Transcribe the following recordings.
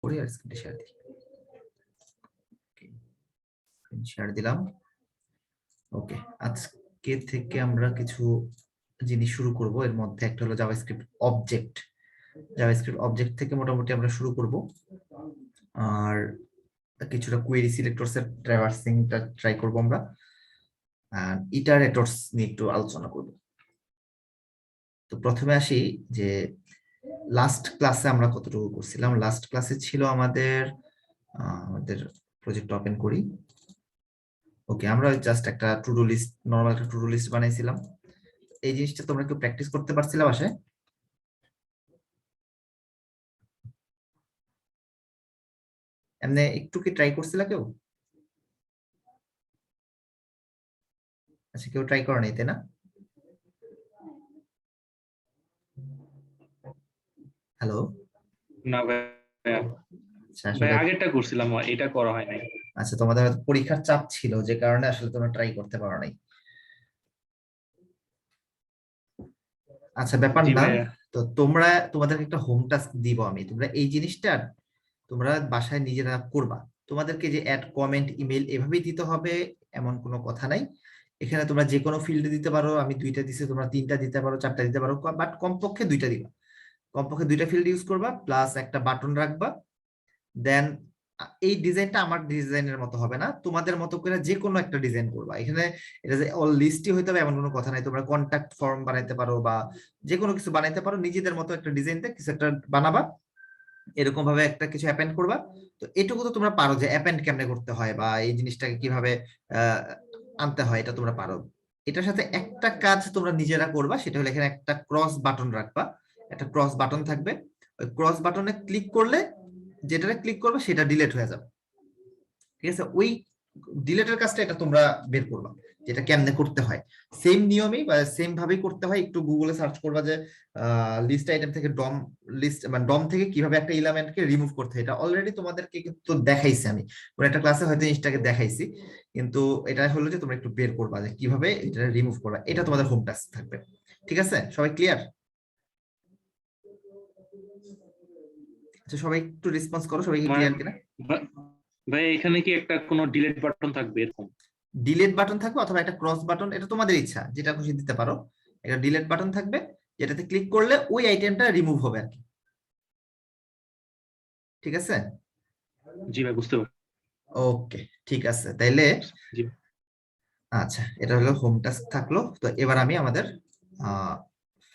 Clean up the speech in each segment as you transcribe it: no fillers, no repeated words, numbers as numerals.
করি আর screen share দিই। Share দিলাম। ওকে, আজকে থেকে আমরা কিছু জিনিস শুরু করব। এর মধ্যে একটা হলো জাভাস্ক্রিপ্ট অবজেক্ট। জাভাস্ক্রিপ্ট অবজেক্ট থেকে মোটামুটি আমরা শুরু করব, আর কিছুটা কোয়েরি সিলেক্টরস এর ট্র্যাভার্সিংটা ট্রাই করব আমরা, আর ইটারেটরস নিয়ে একটু আলোচনা করব। তো প্রথমে আসি যে লাস্ট ক্লাসে আমরা কতটুকু করছিলাম। লাস্ট ক্লাসে ছিল আমাদের প্রজেক্ট ওপেন করি। ওকে, আমরা জাস্ট একটা টু ডু লিস্ট, নরমাল একটা টু ডু লিস্ট বানাইছিলাম। এই জিনিসটা তোমরা একটু প্র্যাকটিস করতে পারছিলে বাসায়? এমনি একটু কি ট্রাই করছিলা কেউ? আচ্ছা, কেউ ট্রাই করে নাই, তাই না? হ্যালো। না ভাই, আচ্ছা, আসলে আগেরটা করছিলাম, এটা করা হয় নাই। আচ্ছা, তোমাদের হয়তো পরীক্ষার চাপ ছিল, যে কারণে আসলে তোমরা ট্রাই করতে পারো নাই। আচ্ছা, ব্যাপার জি না। ভাইয়া। তো তোমাদেরকে একটা হোম টাস্ক দিব আমি, তোমরা এই জিনিসটা তোমরা বাসায় নিজেরা করবা। তোমাদেরকে যে অ্যাড, কমেন্ট, ইমেল এভাবেই দিতে হবে এমন কোনো কথা নাই। এখানে তোমরা যে কোনো ফিল্ডে দিতে পারো। আমি 2টা দিছি, তোমরা 3টা দিতে পারো, 4টা দিতে পারো, বাট কমপক্ষে 2টা দিবা। কমপক্ষে 2টা ফিল্ড ইউজ করবা, প্লাস একটা বাটন রাখবা। দেন এই ডিজাইনটা আমার ডিজাইনের মতো হবে না, তোমাদের মতো করে যে কোনো একটা ডিজাইন করবা। এখানে এটা যে অল লিস্টই হইতে হবে এমন কোনো কথা নাই। তোমরা কন্টাক্ট ফর্ম বানাইতে পারো বা যে কোনো কিছু বানাইতে পারো, নিজেদের মতো একটা ডিজাইনতে কিছু একটা বানাবা, এরকম ভাবে একটা কিছু অ্যাপেন্ড করবা। তো এটুকু তো তোমরা পারো, যে অ্যাপেন্ড কেমনে করতে হয় বা এই জিনিসটাকে কিভাবে আহ, আনতে হয়, এটা তোমরা পারো। এটার সাথে একটা কাজ তোমরা নিজেরা করবা, সেটা হলো এখানে একটা ক্রস বাটন রাখবা। একটা ক্রস বাটন থাকবে, ওই ক্রস বাটনে ক্লিক করলে যেটাতে ক্লিক করবে সেটা ডিলিট হয়ে যাবে। ঠিক আছে, ওই ডিলেটের কাজটা এটা তোমরা বের করবা, যেটা কেমনে করতে হয়। সেম নিয়মেই বা সেম ভাবেই করতে হয়। একটু গুগলে সার্চ করবা যে লিস্ট আইটেম থেকে ডম লিস্ট, মানে ডম থেকে কিভাবে একটা এলিমেন্টকে রিমুভ করতে হয়। এটা অলরেডি তোমাদেরকে কিন্তু দেখাইছি আমি, কোন একটা ক্লাসে হয়তো জিনিসটাকে দেখাইছি, কিন্তু এটা হলো যে তোমরা একটু বের করবা যে কিভাবে এটা রিমুভ করবা। এটা তোমাদের হোম টাস্ক থাকবে। ঠিক আছে, সবাই ক্লিয়ার? আচ্ছা, সবাই একটু রেসপন্স করো, সবাই কি ক্লিয়ার কিনা। ভাই এখানে কি একটা কোনো ডিলিট বাটন থাকবে এরকম? ডিলিট বাটন থাকবে অথবা একটা ক্রস বাটন, এটা তোমাদের ইচ্ছা, যেটা খুশি দিতে পারো। একটা ডিলিট বাটন থাকবে, যেটাতে ক্লিক করলে ওই আইটেমটা রিমুভ হবে আর কি। ঠিক আছে? জি ভাই, বুঝতে পারছি। ওকে, ঠিক আছে তাইলে। জি আচ্ছা, এটা হলো হোম টাস্ক থাকলো। তো এবার আমি আমাদের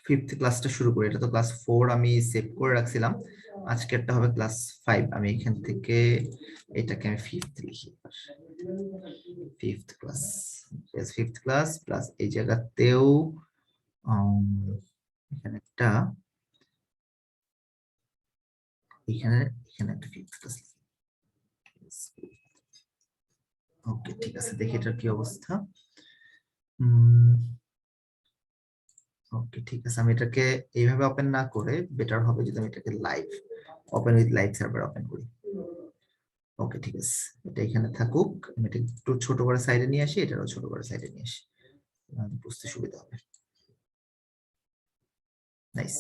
ফিফথ ক্লাসটা শুরু করি। এটা তো ক্লাস 4 আমি সেভ করে রাখছিলাম, আজকেরটা হবে ক্লাস 5। আমি এখান থেকে এটাকে আমি ফিফথ লিখি। Fifth class, fifth class plus এই জায়গাতেও এখানে একটা, এখানে এখানে একটা ফিফথ ক্লাস। ওকে, ঠিক আছে, দেখি এটার কি অবস্থা। ওকে, ঠিক আছে, আমি এটাকে এইভাবে ওপেন না করে বেটার হবে যদি আমি এটাকে live, open with live server open করি। ওকে, ঠিক আছে, এটা এখানে থাকুক। আমি এটা একটু ছোট করে সাইডে নিয়ে আসি, এটারও ছোট করে সাইডে নিয়ে আসি, বুঝতে সুবিধা হবে। নাইস,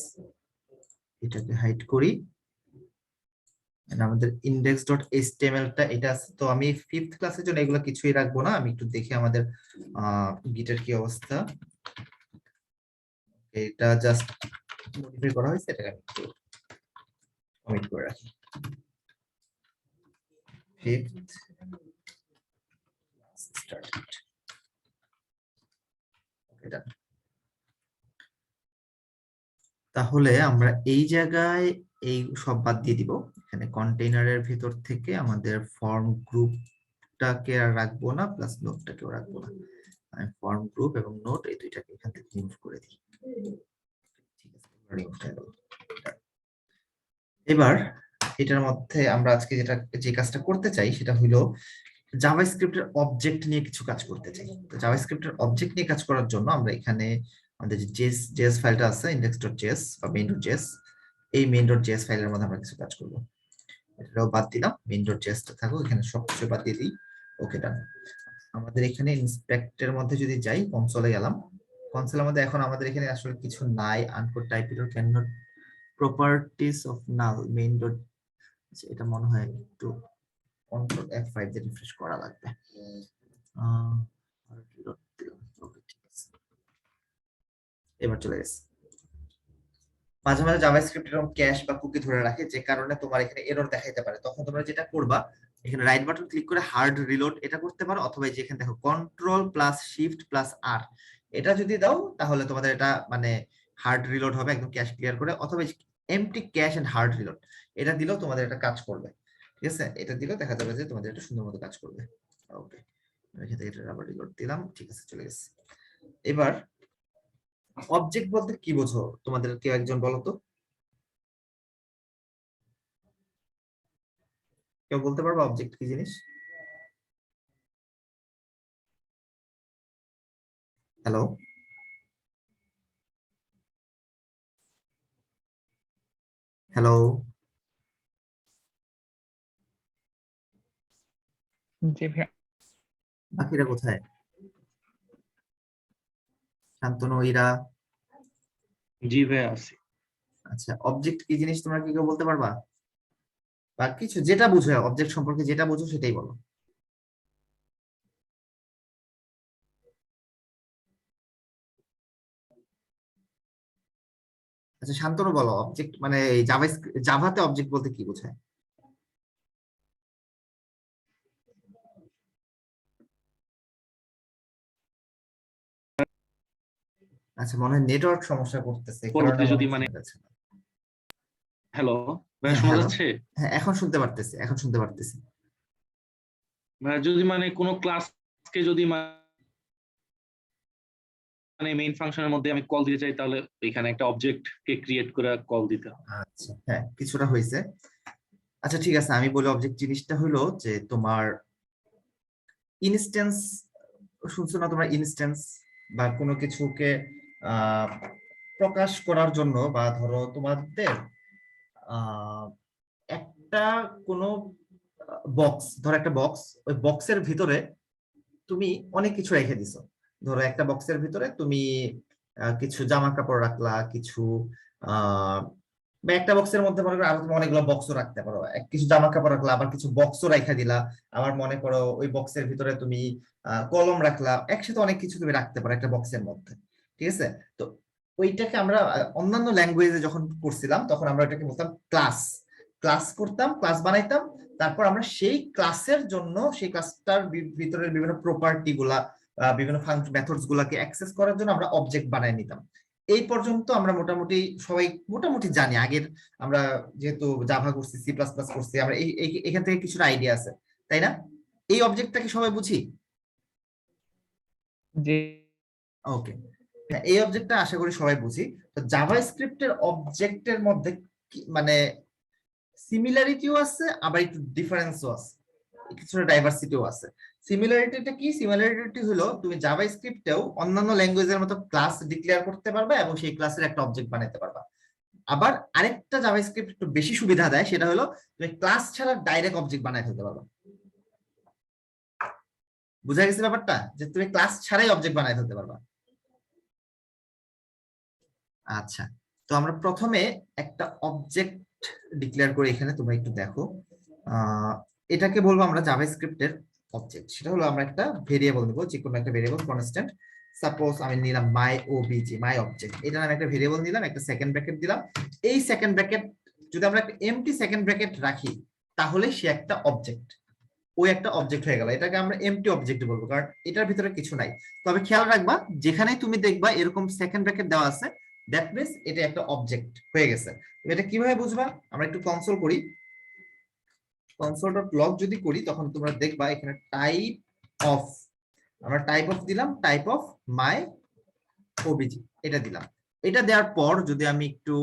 এটাকে হাইড করি। আমাদের index.html-টা এটা আছে। তো আমি ফিফথ ক্লাসের জন্য এগুলো কিছুই রাখবো না। আমি একটু দেখি আমাদের গিটের কি অবস্থা। এটা জাস্ট মডিফাই করা হয়েছে, এটাকে আমি একটু কমিট করে রাখি। Fifth started. Okay, done. তাহলে আমরা এই জায়গায় এই সব বাদ দিয়ে দিব। এখানে কন্টেইনারের ভিতর থেকে আমাদের ফর্ম গ্রুপটাকে আর রাখবো না, প্লাস নোটটাকেও রাখবো না। আমি ফর্ম গ্রুপ এবং নোট এই দুইটাকে এখান থেকে রিমুভ করে দিই। ঠিক আছে, রিমুভ হয়ে গেল। এবার এটার মধ্যে আমরা আজকে যে কাজটা করতে চাই সেটা হলো জাভাস্ক্রিপ্টের অবজেক্ট নিয়ে কিছু কাজ করতে চাই। তো জাভাস্ক্রিপ্টের অবজেক্ট নিয়ে কাজ করার জন্য আমরা এখানে আমাদের যে জেএস ফাইলটা আছে, index.js বা main.js, এই main.js ফাইলের মধ্যে আমরা কিছু কাজ করব। এটাও বাদ দিলাম, main.js টা থাকুক, এখানে সবকিছু বাদ দিয়ে দিই। ওকে, ডান। আমাদের এখানে ইন্সপেক্টের মধ্যে যদি যাই, কনসোলে গেলাম। কনসোলের মধ্যে এখন আমাদের এখানে আসলে কিছু নাই। আনকোড টাইপ এর can not properties of null main dot আচ্ছা, এটা মনে হয় একটু কন্ট্রোল F5 দিয়ে রিফ্রেশ করা লাগবে। reload দিলাম। Okay, ঠিক আছে। এবার চলে গেছে। মাঝে মাঝে জাভাস্ক্রিপ্ট এরকম ক্যাশ বা কুকি ধরে রাখে, যে কারণে তোমার এখানে এরর দেখাইতে পারে। তখন তোমরা যেটা করবা, এখানে রাইট বাটন ক্লিক করে হার্ড রিলোড এটা করতে পারো, অথবা যেখানে দেখো কন্ট্রোল প্লাস শিফট প্লাস আর, এটা যদি দাও তাহলে তোমাদের এটা মানে হার্ড রিলোড হবে একদম ক্যাশ ক্লিয়ার করে, অথবা empty cache and hard reload এটা দিলেও তোমাদের এটা কাজ করবে। ঠিক আছে, এটা দিলেও দেখা যাবে যে তোমাদের এটা সুন্দর মতো কাজ করবে। ওকে, এখান থেকে এটা আবার রিলোড দিলাম। ঠিক আছে, চলে গেছে। এবার অবজেক্ট বলতে কি বোঝো তোমাদের কেউ একজন বলো তো? কেউ বলতে পারবে অবজেক্ট কি জিনিস? হ্যালো, হ্যালো, জি ভাইয়া। বাকিরা কোথায়? শান্তনু, ইরা? জি ভাই আছি। আচ্ছা, অবজেক্ট কি জিনিস তোমরা কি কেউ বলতে পারবা? বা কিছু যেটা বুঝো অবজেক্ট সম্পর্কে, যেটা বুঝো সেটাই বলো। আচ্ছা, শান্তনু বলো, অবজেক্ট মানে জাভাতে অবজেক্ট বলতে কি বোঝায়? আচ্ছা, মনে হয় নেটওয়ার্ক সমস্যা করতেছে, এই কারণে পরবর্তী মনে যদি হয় মানে শোনা যাচ্ছে না। হ্যালো ভাই, হ্যাঁ, শোনা হ্যালো। যাচ্ছে? হ্যাঁ, এখন শুনতে পারতেছি, এখন শুনতে পারতেছি। ভাই যদি মানে কোনো ক্লাসকে যদি মানে মেইন ফাংশনের মধ্যে আমি কল দিতে চাই, তাহলে এখানে একটা অবজেক্ট কে ক্রিয়েট করে কল দিতে হবে। আচ্ছা, হ্যাঁ, কিছুটা হয়েছে। আচ্ছা, ঠিক আছে, আমি বলি অবজেক্ট জিনিসটা হলো যে তোমার ইনস্ট্যান্স। শুনছো না তোমরা ইনস্ট্যান্স? বা কোনো কিছুকে আহ প্রকাশ করার জন্য, বা ধরো তোমাদের আহ একটা কোনো বক্স, ধরো একটা বক্স, ওই বক্সের ভিতরে তুমি অনেক কিছু রেখে দিছো। ধরো একটা বক্সের ভিতরে তুমি কিছু জামা কাপড় রাখলা, কিছু আহ বা একটা বক্সের মধ্যে মনে করো আরো তুমি অনেকগুলো বক্সও রাখতে পারো, কিছু জামা কাপড় রাখলা, আবার কিছু বক্সও রেখে দিলা। আবার মনে করো ওই বক্সের ভিতরে তুমি কলম রাখলা, একসাথে অনেক কিছু তুমি রাখতে পারো একটা বক্সের মধ্যে। ঠিক আছে, তো ওইটাকে আমরা অন্যান্য ল্যাঙ্গুয়েজে যখন করছিলাম তখন আমরা ওইটাকে বলতাম ক্লাস। ক্লাস করতাম, ক্লাস বানাইতাম, তারপর আমরা সেই ক্লাসের জন্য সেই ক্লাসটার ভিতরের বিভিন্ন প্রপার্টি গুলা, বিভিন্ন ফাংশন মেথডস গুলাকে অ্যাক্সেস করার জন্য আমরা অবজেক্ট বানাই নিতাম। এই পর্যন্ত আমরা মোটামুটি সবাই মোটামুটি জানি। আগের আমরা যেহেতু জাভা করছি, সি প্লাস প্লাস করছি, আমরা এখান থেকে কিছুটা আইডিয়া আছে, তাই না? এই অবজেক্টটা কি সবাই বুঝি? জি ওকে, হ্যাঁ, এই অবজেক্টটা আশা করি সবাই বুঝি। তো জাভা স্ক্রিপ্টের অবজেক্টের মধ্যে মানে সিমিলারিটিও আছে, আবার একটু ডিফারেন্সও আছে, কিছুটা ডাইভার্সিটিও আছে। সিমিলারিটিটা কি? সিমিলারিটি হলো তুমি জাভা স্ক্রিপ্টেও অন্যান্য ল্যাঙ্গুয়েজের মতো ক্লাস ডিক্লেয়ার করতে পারবা এবং সেই ক্লাসের একটা অবজেক্ট বানাতে পারবা। আবার আরেকটা জাভাস্ক্রিপ্ট একটু বেশি সুবিধা দেয়, সেটা হলো তুমি ক্লাস ছাড়া ডাইরেক্ট অবজেক্ট বানায় ফেলতে পারবা। বুঝা গেছে ব্যাপারটা, যে তুমি ক্লাস ছাড়াই অবজেক্ট বানায় ফেলতে পারবা। আচ্ছা, তো আমরা প্রথমে একটা অবজেক্ট ডিক্লেয়ার করে এখানে তোমরা একটু দেখো। আহ এটাকে বলবো আমরা জাভাস্ক্রিপ্টের অবজেক্ট। সেটা হলো আমরা একটা ভেরিয়েবল নেবো, যে কোনো একটা ভেরিয়েবল কনস্ট্যান্ট। সাপোজ আমি নিলাম মাই ওবিজি, মাই অবজেক্ট। এটা আমি একটা ভেরিয়েবল নিলাম, একটা সেকেন্ড ব্র্যাকেট দিলাম। এই সেকেন্ড ব্র্যাকেট যদি আমরা একটা এমটি সেকেন্ড ব্র্যাকেট রাখি, তাহলে সে একটা অবজেক্ট, ওই একটা অবজেক্ট হয়ে গেল। এটাকে আমরা এমটি অবজেক্ট বলবো, কারণ এটার ভিতরে কিছু নাই। তবে খেয়াল রাখবা, যেখানেই তুমি দেখবা এরকম সেকেন্ড ব্র্যাকেট দেওয়া আছে, দ্যাট মিনস এটা একটা অবজেক্ট হয়ে গেছে। এটা কিভাবে বুঝবা? আমরা একটু কনসোল করি। console.log যদি করি, তখন তোমরা দেখবা এখানে টাইপ অফ, আমরা টাইপ অফ দিলাম, টাইপ অফ মাই ওবিজি এটা দিলাম। এটা দেওয়ার পর যদি আমি একটু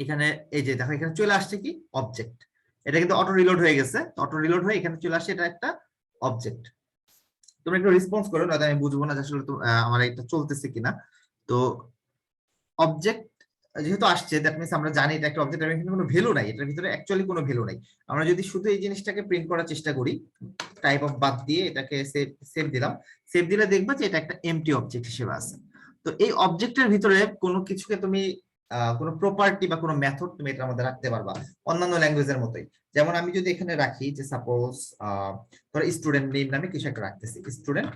এখানে, এই যে দেখো এখানে চলে আসছে কি অবজেক্ট। এটা কিন্তু অটো রিলোড হয়ে গেছে, অটো রিলোড হয়ে এখানে চলে আসছে, এটা একটা অবজেক্ট। তোমরা একটু রেসপন্স করো, নয়তো আমি বুঝবো না যে আসলে আমার এটা চলতেছে কিনা। তো অবজেক্ট যেহেতু আসছে, দ্যাট মিনস আমরা জানি এটা একটা অবজেক্ট, এর কোনো ভ্যালু নাই, এটার ভিতরে অ্যাকচুয়ালি কোনো ভ্যালু নাই। আমরা যদি শুধু এই জিনিসটাকে প্রিন্ট করার চেষ্টা করি, টাইপ অফ বাদ দিয়ে এটাকে সেভ দিলাম, সেভ দিলে দেখবা যে এটা একটা এমটি অবজেক্ট হিসেবে আছে। তো এই অবজেক্টের ভিতরে কোনো কিছুকে তুমি কোনো প্রপার্টি বা কোনো মেথড তুমি এটার মধ্যে রাখতে পারবা অন্যান্য ল্যাঙ্গুয়েজের মতোই। যেমন আমি যদি এখানে রাখি যে সাপোজ ধরো স্টুডেন্ট নেম নামে কিছু একটা রাখতেছি, স্টুডেন্ট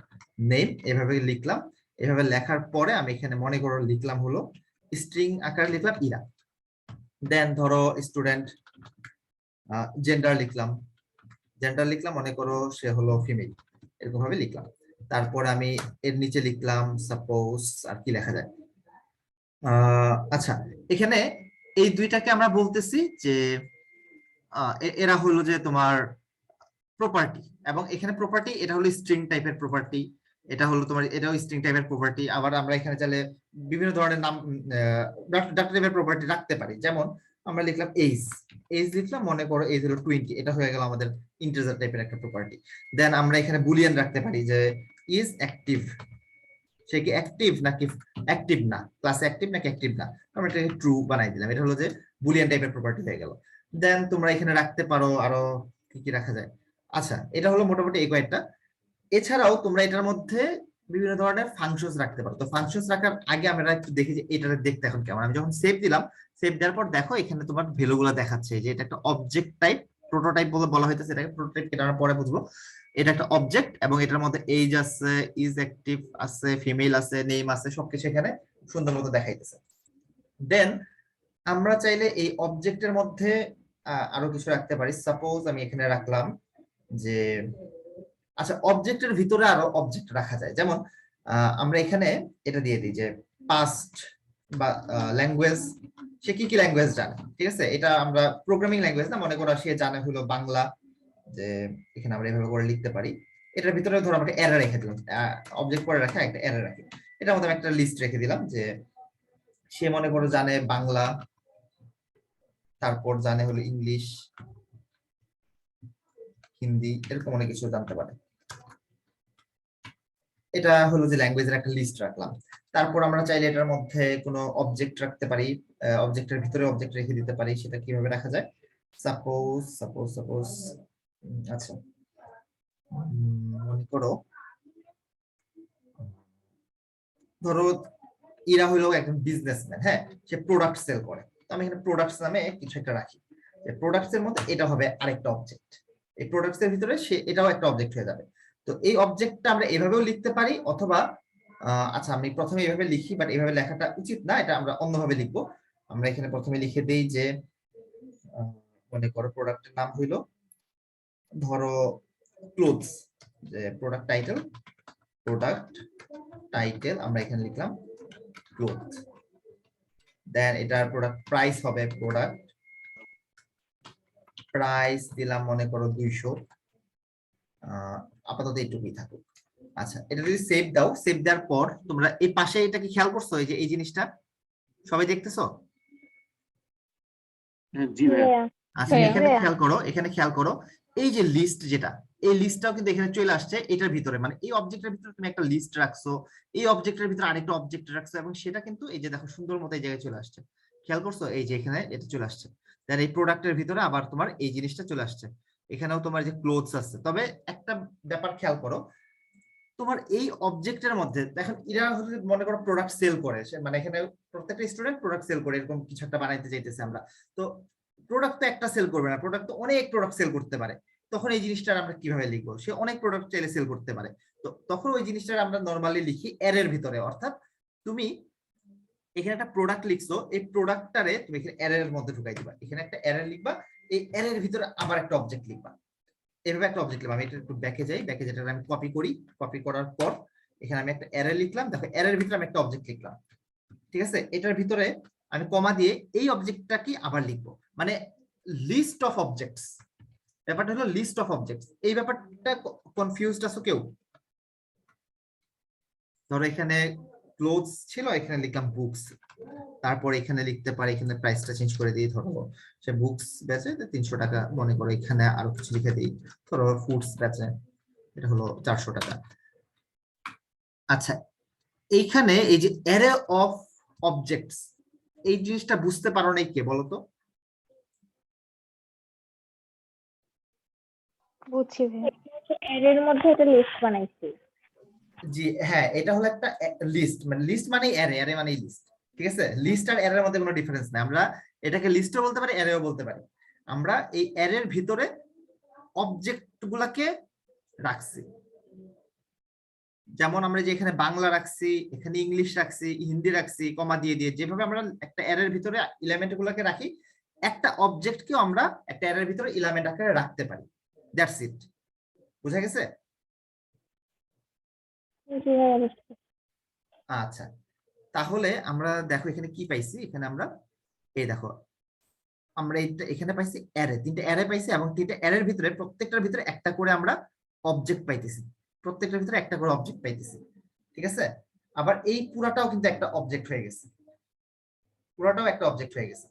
নেম এভাবে লিখলাম। এভাবে লেখার পরে আমি এখানে মনে করো লিখলাম হলো স্ট্রিং আকারে লিখলাম ইরা। দেন ধরো স্টুডেন্ট জেন্ডার লিখলাম, মনে করো সে হলো ফিমেল, এরকম ভাবে লিখলাম। তারপর আমি এর নিচে লিখলাম সাপোজ আর কি লেখা যায়, আচ্ছা এখানে এই দুইটাকে আমরা বলতেছি যে এরা হলো যে তোমার প্রপার্টি, এবং এখানে প্রপার্টি এটা হলো স্ট্রিং টাইপের প্রপার্টি, এটা হলো তোমার এটাও স্ট্রিং টাইপের প্রপার্টি। আবার আমরা এখানে চাইলে বিভিন্ন ধরনের নাম ডাটা টাইপের প্রপার্টি রাখতে পারি। যেমন আমরা লিখলাম এইজ, লিখলাম মনে করো এইজ হলো 20, এটা হয়ে গেল আমাদের ইন্টিজার টাইপের একটা প্রপার্টি। দেন আমরা এখানে বুলিয়ান রাখতে পারি যে ইজ অ্যাক্টিভ, সে কি অ্যাক্টিভ নাকি অ্যাক্টিভ না, ক্লাস অ্যাক্টিভ নাকি অ্যাক্টিভ না, আমরা এটাকে ট্রু বানাই দিলাম। এটা হলো যে বুলিয়ান টাইপের প্রপার্টি হয়ে গেল। দেন তোমরা এখানে রাখতে পারো আরো কি কি রাখা যায়। আচ্ছা এটা হলো মোটামুটি এই কয়েকটা। এছাড়াও তোমরা এটার মধ্যে বিভিন্ন ধরনের ফাংশনস রাখতে পারো। তো ফাংশনস রাখার আগে আমরা একটু দেখি যে এটা দেখতে এখন কেমন। আমি যখন সেভ দিলাম, সেভ দেওয়ার পর দেখো এখানে তোমার ভ্যালু গুলো দেখাচ্ছে যে এটা একটা অবজেক্ট টাইপ, প্রোটোটাইপ বলে বলা হইতেছে এটাকে, প্রোটোটাইপ এটা আমরা পরে বুঝবো। এটা একটা অবজেক্ট এবং এটার মধ্যে এইজ আছে, ইজ অ্যাক্টিভ আছে, ফিমেল আছে, নেম আছে, সবকিছু এখানে সুন্দর মতো দেখাইতেছে। দেন আমরা চাইলে এই অবজেক্টের মধ্যে আরো কিছু রাখতে পারি। সাপোজ আমি এখানে রাখলাম যে আচ্ছা অবজেক্টের ভিতরে আরো অবজেক্ট রাখা যায়। যেমন আমরা এখানে এটা দিয়ে দিই যে পাস্ট বা ল্যাঙ্গুয়েজ, সে কি কি ল্যাঙ্গুয়েজ জানে, ঠিক আছে। এটা আমরা প্রোগ্রামিং ল্যাঙ্গুয়েজ না, মনে করো সে জানে হলো বাংলা, যে এখানে আমরা এভাবে করে লিখতে পারি। এটার ভিতরে ধরো আমরা অ্যারে রেখে দিলাম, অবজেক্ট করে রাখা একটা অ্যারে রাখি, এটার মধ্যে একটা লিস্ট রেখে দিলাম যে সে মনে করো জানে বাংলা, তারপর জানে হলো ইংলিশ, হিন্দি, এরকম অনেক কিছু জানতে পারে। এটা হলো যে ল্যাঙ্গুয়েজের একটা লিস্ট রাখলাম। তারপর আমরা চাইলে এটার মধ্যে কোনো অবজেক্ট রাখতে পারি, অবজেক্টের ভিতরে অবজেক্ট রেখে দিতে পারি। সেটা কিভাবে রাখা যায়, সাপোজ সাপোজ সাপোজ আচ্ছা মনে করো ধরো এরা হলো একজন বিজনেসম্যান, হ্যাঁ, সে প্রোডাক্ট সেল করে। তো আমি এখানে প্রোডাক্টস নামে কিছু একটা রাখি, প্রোডাক্টস এর মধ্যে এটা হবে আরেকটা অবজেক্ট, এই প্রোডাক্টস এর ভিতরে সে এটাও একটা অবজেক্ট হয়ে যাবে। তো এই অবজেক্টটা আমরা এভাবেও লিখতে পারি, অথবা আচ্ছা আমি প্রথমে এইভাবে লিখি, বাট এইভাবে লেখাটা উচিত না, এটা আমরা অন্যভাবে লিখবো। আমরা এখানে প্রথমে লিখে দেই যে মনে করো প্রোডাক্টের নাম হইলো ধরো ক্লোথস, যে প্রোডাক্ট টাইটেল আমরা এখানে লিখলাম ক্লোথ। দেন এটার প্রোডাক্ট প্রাইস হবে, প্রোডাক্ট প্রাইস দিলাম মনে করো 200, আপাতত এইটুকুই থাকুক। আচ্ছা এটা যদি সেভ দাও, সেভ দেওয়ার পর তোমরা এই পাশে এটা কি খেয়াল করছো, এই যে এই জিনিসটা সবাই দেখতেছো? জি ভাইয়া। আচ্ছা এখানে খেয়াল করো, এখানে খেয়াল করো এই যে লিস্ট, যেটা এই লিস্টটাও কিন্তু এখানে চলে আসছে এটার ভিতরে, মানে এই অবজেক্টের ভিতরে তুমি একটা লিস্ট রাখছো, এই অবজেক্টের ভিতরে আরেকটা অবজেক্ট রাখছো, এবং সেটা কিন্তু এই যে দেখো সুন্দর মতো এই জায়গায় চলে আসছে। খেয়াল করছো এই যে এখানে এটা চলে আসছে। তার এই প্রোডাক্টের ভিতরে আবার তোমার এই জিনিসটা চলে আসছে, এখানেও তোমার যে ক্লোথস আছে। তবে একটা ব্যাপার খেয়াল করো, তোমার এই অবজেক্টের মধ্যে দেখেন এরা মনে করো প্রোডাক্ট সেল করে, মানে এখানে প্রত্যেকটা স্টুডেন্ট প্রোডাক্ট সেল করে, এরকম কিছু একটা বানাইতে চাইতেছে আমরা। তো প্রোডাক্ট তো একটা সেল করবে না, প্রোডাক্ট তো অনেক প্রোডাক্ট সেল করতে পারে। তখন এই জিনিসটা আমরা কিভাবে লিখবো, সে অনেক প্রোডাক্ট চাইলে সেল করতে পারে। তো তখন ওই জিনিসটা আমরা নরমালি লিখি অ্যারের ভিতরে, অর্থাৎ তুমি এখানে একটা প্রোডাক্ট লিখছো, এই প্রোডাক্টটারে তুমি এখানে অ্যারের মধ্যে ঢুকাই দিবা, এখানে একটা অ্যারে লিখবা, এই অ্যারের ভিতরে আবার একটা অবজেক্ট লিখবা, এভাবে একটা অবজেক্ট লিখলাম। আমি এটা একটু ব্যাকে যাই, ব্যাকে যেটা আমি কপি করি, কপি করার পর এখানে আমি একটা অ্যারে লিখলাম। দেখো অ্যারের ভিতরে আমি একটা অবজেক্ট লিখলাম, ঠিক আছে। এটার ভিতরে আমি কমা দিয়ে এই অবজেক্টটা কি আবার লিখবো, মানে লিস্ট অফ অবজেক্টস। ব্যাপারটা হলো লিস্ট অফ অবজেক্টস। এই ব্যাপারটা কনফিউজড আছো কেউ? ধরো এখানে ক্লোথস ছিল, এখানে লিখলাম বুকস, তারপর এখানে লিখতে পারি, এখানে প্রাইসটা চেঞ্জ করে দিই, ধরো সে বুকস বেচে 300 টাকা, মনে করো এখানে আরো কিছু লিখে দিই, ধরো ফুডস বেচে, এটা হলো 400 টাকা। আচ্ছা এইখানে এই যে অ্যারে অফ অবজেক্টস, এই জিনিসটা বুঝতে পারো নাই কে বলো তো? বুঝছি ভাই, এর মধ্যে একটা লিস্ট বানাইছি। জি হ্যাঁ, এটা হলো একটা লিস্ট, মানে লিস্ট মানে অ্যারে, অ্যারে মানে লিস্ট। ঠিক আছে, লিস্ট আর অ্যারের মধ্যে কোনো ডিফারেন্স নাই, আমরা এটাকে লিস্টও বলতে পারি অ্যারেও বলতে পারি। আমরা এই অ্যারের ভিতরে অবজেক্ট গুলাকে রাখছি, যেমন আমরা যে এখানে বাংলা রাখছি, এখানে ইংলিশ রাখছি, হিন্দি রাখছি, কমা দিয়ে দিয়ে, যেভাবে আমরা একটা অ্যারের ভিতরে এলিমেন্ট গুলাকে রাখি, একটা অবজেক্টকেও আমরা একটা অ্যারের ভিতরে এলিমেন্ট আকারে রাখতে পারি। দ্যাটস ইট, বুঝা গেছে? জি ভাইয়া বুঝতে পারছি। আচ্ছা, তাহলে আমরা দেখো এখানে কি পাইছি, এখানে আমরা এই দেখো আমরা এখানে পাইছি অ্যারে, 3টা অ্যারে পাইছি, এবং 3টা অ্যারের ভিতরে প্রত্যেকটার ভিতরে একটা করে আমরা অবজেক্ট পাইতেছি, প্রত্যেকটার ভিতরে একটা করে অবজেক্ট পাইতেছি। ঠিক আছে, আবার এই পুরাটাও কিন্তু একটা অবজেক্ট হয়ে গেছে, পুরাটাও একটা অবজেক্ট হয়ে গেছে।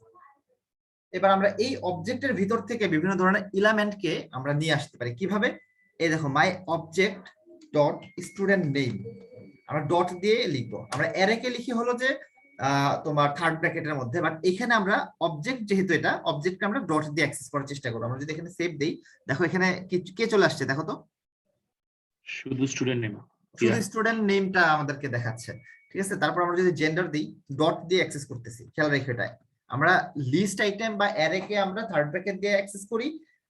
এবার আমরা এই অবজেক্টের ভিতর থেকে বিভিন্ন ধরনের এলিমেন্টকে আমরা নিয়ে আসতে পারি কিভাবে? এই দেখো my object dot student name, আমরা ডট দিয়ে লিখবো। আমরা অ্যারে কে লিখি হলো যে তোমার থার্ড ব্র্যাকেটের মধ্যে, বাট এখানে আমরা অবজেক্ট, যেহেতু এটা অবজেক্ট, আমরা ডট দিয়ে অ্যাক্সেস করার চেষ্টা করবো। আমরা যদি এখানে সেভ দেই, দেখো এখানে কে চলে আসছে, দেখো তো, শুধু স্টুডেন্ট নেম, শুধু স্টুডেন্ট নেমটা আমাদেরকে দেখাচ্ছে। ঠিক আছে, তারপর আমরা যদি জেন্ডার দিই, ডট দিয়ে অ্যাক্সেস করতেছি। খেয়াল রেখো এটা, আমরা লিস্ট আইটেম বা অ্যারে কে আমরা থার্ড ব্র্যাকেট দিয়ে অ্যাক্সেস করি,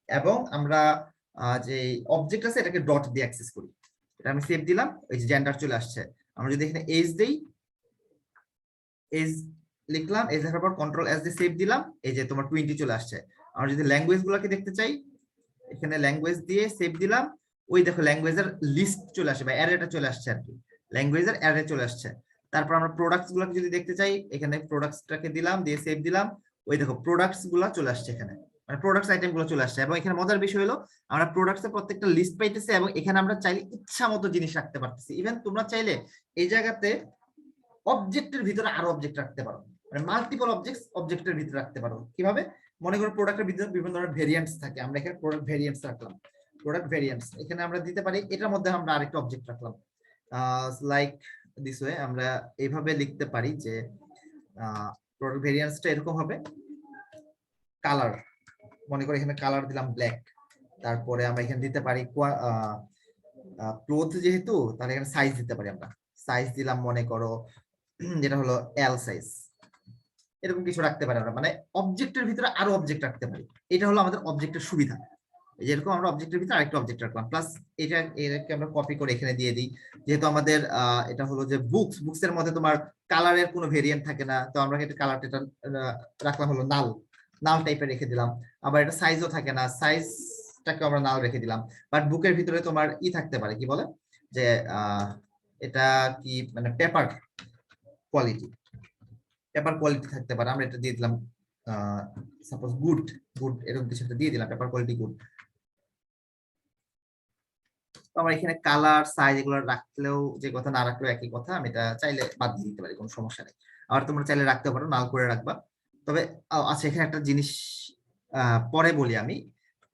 এবং আমরা যে অবজেক্ট আছে এটাকে ডট দিয়ে অ্যাক্সেস করি। এটা আমি সেভ দিলাম, এই যে জেন্ডার চলে আসছে। আমরা যদি এখানে এজ দেই, এজ লিখলাম, এজ লেখার পর কন্ট্রোল এস দিয়ে সেভ দিলাম, এই যে তোমার 20 চলে আসছে। আমরা যদি ল্যাঙ্গুয়েজ গুলাকে দেখতে চাই, এখানে ল্যাঙ্গুয়েজ দিয়ে সেভ দিলাম, ওই দেখো ল্যাঙ্গুয়েজের লিস্ট চলে আসে বা অ্যারেটা চলে আসছে আর কি, ল্যাঙ্গুয়েজের অ্যারে চলে আসছে। তারপর আমরা প্রোডাক্টস গুলোকে যদি দেখতে চাই, এখানে প্রোডাক্টসটাকে দিলাম, দিয়ে সেভ দিলাম, ওই দেখো প্রোডাক্টস গুলা চলে আসছে, এখানে মানে প্রোডাক্টস আইটেম গুলো চলে আসছে। এবং এখানে মজার বিষয় হলো আমরা প্রোডাক্টস এর প্রত্যেকটা লিস্ট পাইতেছি, এবং এখানে আমরা চাইলে ইচ্ছা মতো জিনিস রাখতে পারতেছি। ইভেন তোমরা চাইলে এই জায়গাতে অবজেক্টের ভিতরে আরো অবজেক্ট রাখতে পারো, মানে মাল্টিপল অবজেক্টের ভিতরে রাখতে পারো। কিভাবে? মনে করো প্রোডাক্টের ভিতরে বিভিন্ন ধরনের ভেরিয়েন্টস থাকে, আমরা এখানে প্রোডাক্ট ভেরিয়েন্টস রাখলাম, প্রোডাক্ট ভেরিয়েন্টস এখানে আমরা দিতে পারি, এটার মধ্যে আমরা আরেকটা অবজেক্ট রাখলাম। লাইক দিস ওয়ে আমরা এইভাবে লিখতে পারি যে প্রোডাক্ট ভেরিয়েন্টসটা এরকম হবে, কালার, মনে করো এখানে কালার দিলাম ব্ল্যাক, তারপরে আমরা এখানে দিতে পারি ক্লোথ, যেহেতু তাহলে এখানে সাইজ দিতে পারি, আমরা সাইজ দিলাম মনে করো যেটা হলো এল সাইজ, এরকম কিছু রাখতে পারি আমরা, মানে অবজেক্টের ভিতরে আরো অবজেক্ট রাখতে পারি। এটা হলো আমাদের অবজেক্টের সুবিধা। যেরকম আমরা অবজেক্টের ভিতরে আরেকটা অবজেক্ট রাখলাম, প্লাস এটাকে আমরা কপি করে এখানে দিয়ে দিই। যেহেতু আমাদের এটা হলো যে বুকস এর মধ্যে তোমার কালারের কোনো ভেরিয়েন্ট থাকে না, তো আমরা এটা কালারটা রাখলাম হলো নাল টাইপের রেখে দিলাম। আবার এটা সাইজও থাকে না, সাইজটাকে আমরা নাল রেখে দিলাম। বাট বুকের ভিতরে তোমার থাকতে পারে, কি বলে যে এটা কি মানে পেপার কোয়ালিটি থাকতে পারে, আমরা এটা দিয়ে দিলাম সাপোজ গুড এরকম কিছু একটা দিয়ে দিলাম, পেপার কোয়ালিটি গুড। আমরা এখানে কালার সাইজ এগুলো রাখলেও যে কথা, না রাখলেও একই কথা, আমি এটা চাইলে বাদ দিয়ে দিতে পারি, কোনো সমস্যা নেই। আবার তোমরা চাইলে রাখতে পারো, নাল করে রাখবা। তবে আচ্ছা, এখানে একটা জিনিস পরে বলি আমি,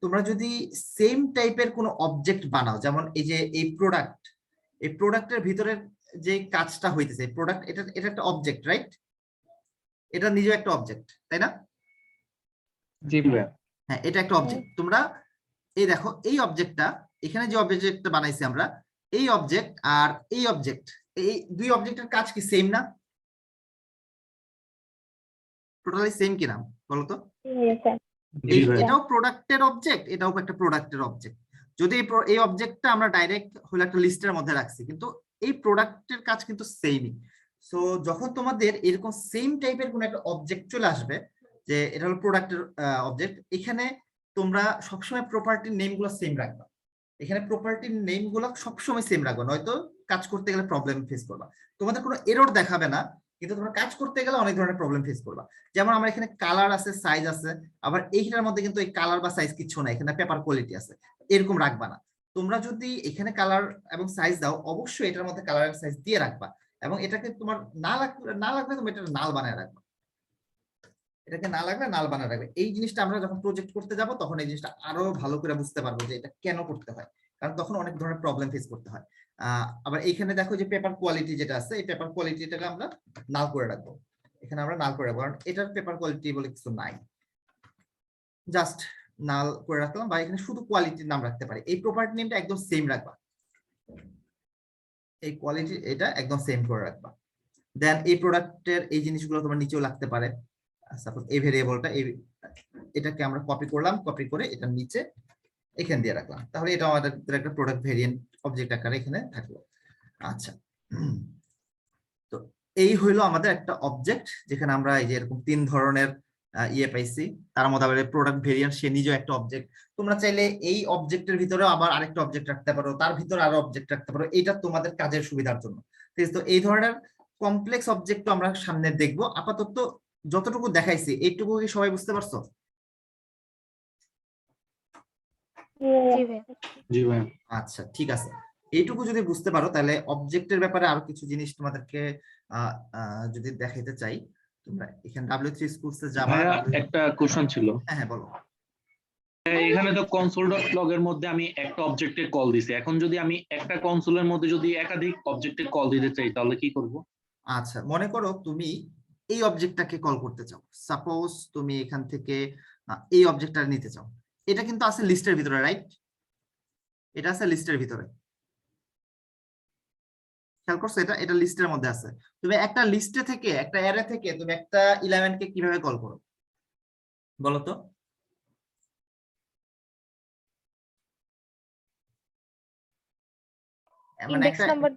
তোমরা যদি সেম টাইপের কোনো অবজেক্ট বানাও, যেমন এই যে এই প্রোডাক্টের ভিতরে যে কাজটা হইতেছে, প্রোডাক্ট এটা একটা অবজেক্ট, রাইট? এটা নিজেও একটা অবজেক্ট, তাই না? জি ভাইয়া। হ্যাঁ, এটা একটা অবজেক্ট। তোমরা এই দেখো এই অবজেক্টটা, এখানে যে অবজেক্টটা বানাইছি আমরা, এই অবজেক্ট আর এই অবজেক্ট, এই দুই অবজেক্টের কাজ কি সেম না? টোটালি সেম কিনা বলো তো? এটাও প্রোডাক্টের অবজেক্ট, এটাও একটা প্রোডাক্টের অবজেক্ট। যদি এই অবজেক্টটা আমরা ডাইরেক্ট হলো একটা লিস্টের মধ্যে রাখছি, কিন্তু এই প্রোডাক্টের কাজ কিন্তু সেমই। সো যখন তোমাদের এরকম সেম টাইপের কোন একটা অবজেক্ট চলে আসবে, যে এটা হলো প্রোডাক্টের অবজেক্ট, এখানে তোমরা সবসময় প্রপার্টির নেম গুলো সেম রাখবা। এখানে প্রপার্টির নেম গুলো সবসময় সেম রাখবা, নয়তো কাজ করতে গেলে প্রবলেম ফেস করবা। তোমাদের কোনো এরর দেখাবে না, কিন্তু তোমরা কাজ করতে গেলে অনেক ধরনের প্রবলেম ফেস করবা। যেমন আমার এখানে কালার আছে, সাইজ আছে, আবার এইটার মধ্যে কিন্তু এই কালার বা সাইজ কিছু না, এখানে পেপার কোয়ালিটি আছে, এরকম রাখবা না। তোমরা যদি এখানে কালার এবং সাইজ দাও, অবশ্যই এটার মধ্যে কালার এবং সাইজ দিয়ে রাখবা, এবং এটাকে তোমার না লাগবে তুমি এটা নাল বানায় রাখবা, এটাকে না লাগবে নাল বানায় রাখবে। এই জিনিসটা আমরা যখন প্রজেক্ট করতে যাব, তখন এই জিনিসটা আরো ভালো করে বুঝতে পারবো যে এটা কেন করতে হয়, কারণ তখন অনেক ধরনের প্রবলেম ফেস করতে হয়। আবার এইখানে দেখো যে পেপার কোয়ালিটি যেটা আছে, এই পেপার কোয়ালিটিটাকে আমরা নাল করে রাখবো, এখানে আমরা নাল করে রাখবো, কারণ এটার পেপার কোয়ালিটি বলে কিছু নাই, জাস্ট নাল করে রাখলাম। বা এখানে শুধু কোয়ালিটির নাম রাখতে পারি, এই প্রপার্টি নেমটা একদম সেম রাখবা, এই কোয়ালিটি এটা একদম সেম করে রাখবা। দেন এই প্রোডাক্টের এই জিনিসগুলো তোমার নিচেও লাগতে পারে। সাপোজ এই ভেরিয়েবলটা এটাকে আমরা কপি করলাম, কপি করে এটা নিচে এখানে দিয়ে রাখলাম, তাহলে এটা আমাদের একটা প্রোডাক্ট ভেরিয়েন্ট অবজেক্ট আকারে এখানে থাকলো। আচ্ছা, তো এই হইলো আমাদের একটা অবজেক্ট, যেখানে আমরা এই যে এরকম 3 ধরনের পাইছি। তার মধ্যে আবার প্রোডাক্ট ভেরিয়েন্ট সে নিজেও একটা অবজেক্ট। তোমরা চাইলে এই অবজেক্টের ভিতরে আবার আরেকটা অবজেক্ট রাখতে পারো, তার ভিতরে আরো অবজেক্ট রাখতে পারো, এটা তোমাদের কাজের সুবিধার জন্য। ঠিক আছে, তো এই ধরনের কমপ্লেক্স অবজেক্ট আমরা সামনে দেখবো। আপাতত যতটুকু দেখাইছি এইটুকু কি সবাই বুঝতে পারছো? জি ভাইয়া। জি ভাই। আচ্ছা, ঠিক আছে। এইটুকু যদি বুঝতে পারো তাহলে অবজেক্টের ব্যাপারে আরো কিছু জিনিস তোমাদেরকে যদি দেখাইতে চাই, তোমরা এখানে W3 স্কুলসে যাবা। ভাইয়া একটা কোশ্চেন ছিল। হ্যাঁ হ্যাঁ, বলো। এখানে তো console.log এর মধ্যে আমি একটা অবজেক্টে কল দিছি, এখন যদি আমি একটা কনসোলের মধ্যে যদি একাধিক অবজেক্টে কল দিতে চাই তাহলে কি করব? আচ্ছা, মনে করো তুমি এই অবজেক্টটাকে কল করতে চাও। সাপোজ তুমি এখান থেকে এই অবজেক্টটা নিতে চাও। এটা কিন্তু আছে লিস্টের ভিতরে, রাইট? এটা আছে লিস্টের ভিতরে, খেয়াল করছো? এটা লিস্টের মধ্যে আছে। তুমি একটা লিস্টে থেকে, একটা অ্যারে থেকে তুমি একটা এলিমেন্টকে কিভাবে কল করো বলো তো? মানে ইন্ডেক্স একটা নাম্বার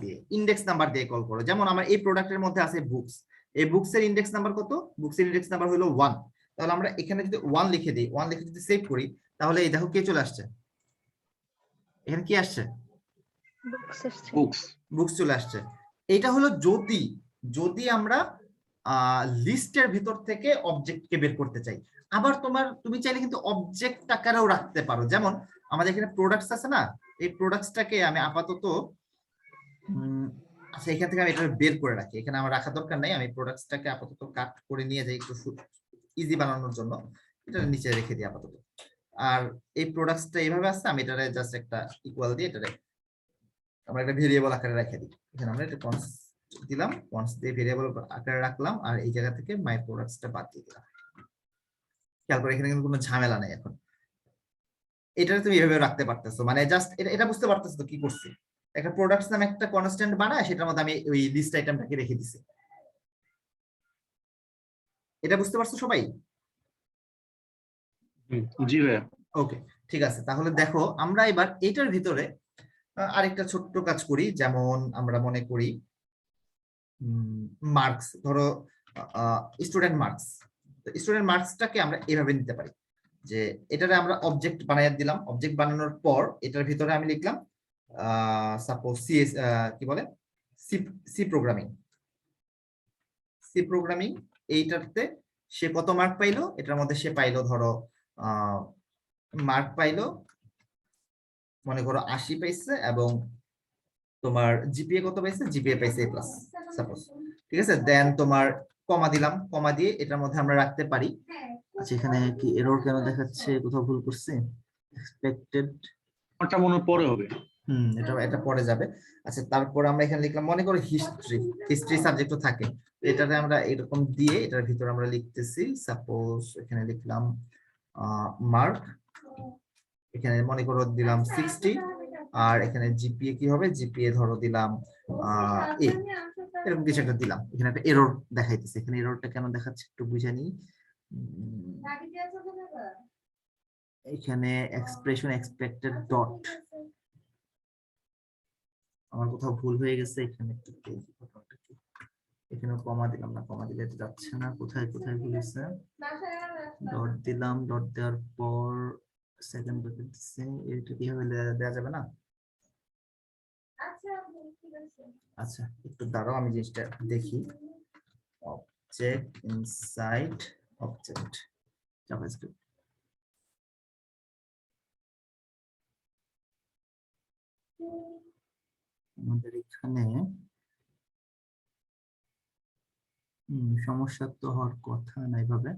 দিয়ে। ইন্ডেক্স নাম্বার দিয়ে কল করো। যেমন আমার এই প্রোডাক্টের মধ্যে আছে বুকস, এই বুকস এর ইন্ডেক্স নাম্বার কত? বুকস এর ইন্ডেক্স নাম্বার হলো 1। তাহলে আমরা এখানে যদি 1 লিখে দিই, 1 লিখে যদি সেভ করি, তাহলে এই দেখো কে চলে আসছে, এখানে কি আসছে? বুকস চলে আসছে। এটা হলো যদি যদি আমরা লিস্টের ভিতর থেকে অবজেক্টকে বের করতে চাই। আবার তুমি চাইলে কিন্তু অবজেক্ট আকারেও রাখতে পারো। যেমন আমাদের এখানে প্রোডাক্টস আছে না, এই প্রোডাক্টসটাকে আমি আপাতত আচ্ছা এখান থেকে আমি এটা বের করে রাখি, এখানে আমার রাখা দরকার নাই। আমি প্রোডাক্টসটাকে আপাতত কাট করে নিয়ে যাই একটু ইজি বানানোর জন্য, এটা নিচে রেখে দিই আপাতত। আর এই প্রোডাক্টসটা এইভাবে আছে, আমি এটারে জাস্ট একটা ইকুয়াল দিয়ে এটারে আমরা একটা ভেরিয়েবল আকারে রেখে দিই। এখানে আমরা একটা কনস্ট দিলাম, কনস্ট দিয়ে ভেরিয়েবল আকারে রাখলাম, আর এই জায়গা থেকে মাই প্রোডাক্টসটা বাদ দিয়ে দিলাম। খেয়াল করে এখানে কিন্তু কোনো ঝামেলা নেই। এখন এটা তুমি এভাবে রাখতে পারতেছো, মানে জাস্ট এটা বুঝতে পারতেছো তো কি করছি? একটা প্রোডাক্টস নামে একটা কনস্ট্যান্ট বানায়, সেটার মধ্যে আমি ওই লিস্ট আইটেমটাকে রেখে দিছি। এটা বুঝতে পারছো সবাই? জি ভাইয়া। ওকে, ঠিক আছে। তাহলে দেখো আমরা এবার এটার ভিতরে আরেকটা ছোট্ট কাজ করি। যেমন আমরা মনে করি মার্কস, ধরো স্টুডেন্ট মার্কসটাকে আমরা এভাবে নিতে পারি যে এটারে আমরা অবজেক্ট বানাই দিলাম। অবজেক্ট বানানোর পর এটার ভিতরে আমি লিখলাম সাপোজ কি বলে সি প্রোগ্রামিং। এইটাতে সে কত মার্ক পাইলো, এটার মধ্যে সে পাইলো ধরো মার্ক পাইলো মনে করো 80 পাইছে, এবং তোমার জিপিএ কত পাইছে? জিপিএ পাইছে A+, সাপোজ। ঠিক আছে, দেন তোমার কমা দিলাম, কমা দিয়ে এটার মধ্যে আমরা রাখতে পারি। আচ্ছা, এখানে কি এরর কেন দেখাচ্ছে? কোথাও ভুল করছি? এক্সপেক্টেড ওটা মনে পরে হবে। এটা পরে যাবে। আচ্ছা, তারপর আমরা এখানে লিখলাম মনে করো হিস্ট্রি সাবজেক্টও থাকে, এটাতে আমরা এরকম দিয়ে এটার ভিতরে আমরা লিখতেছি সাপোজ এখানে লিখলাম মার্ক, এখানে মনে করো দিলাম 60, আর এখানে জিপিএ কি হবে? জিপিএ ধরো দিলাম এ, এরকম কিছু একটা দিলাম। এখানে একটা এরর দেখাইতেছে, এখানে এররটা কেন দেখাচ্ছে একটু বুঝে নিই। এখানে এক্সপ্রেশন এক্সপেক্টেড ডট, আমার কোথাও ভুল হয়ে গেছে। এখানে একটু এখানে কমা দিলাম না, কমা দিলে তো যাচ্ছে না। কোথায় কোথায় ভুল হয়েছে? ডট দিলাম, ডট দেওয়ার পর সেকেন্ড ব্র্যাকেট দিছে, এটা কিভাবে দেওয়া যাবে না? আচ্ছা একটু দাঁড়াও, আমি জিনিসটা দেখি। Object inside object JavaScript. আমাদের এখানে সমস্যা তো হওয়ার কথা না এইভাবে।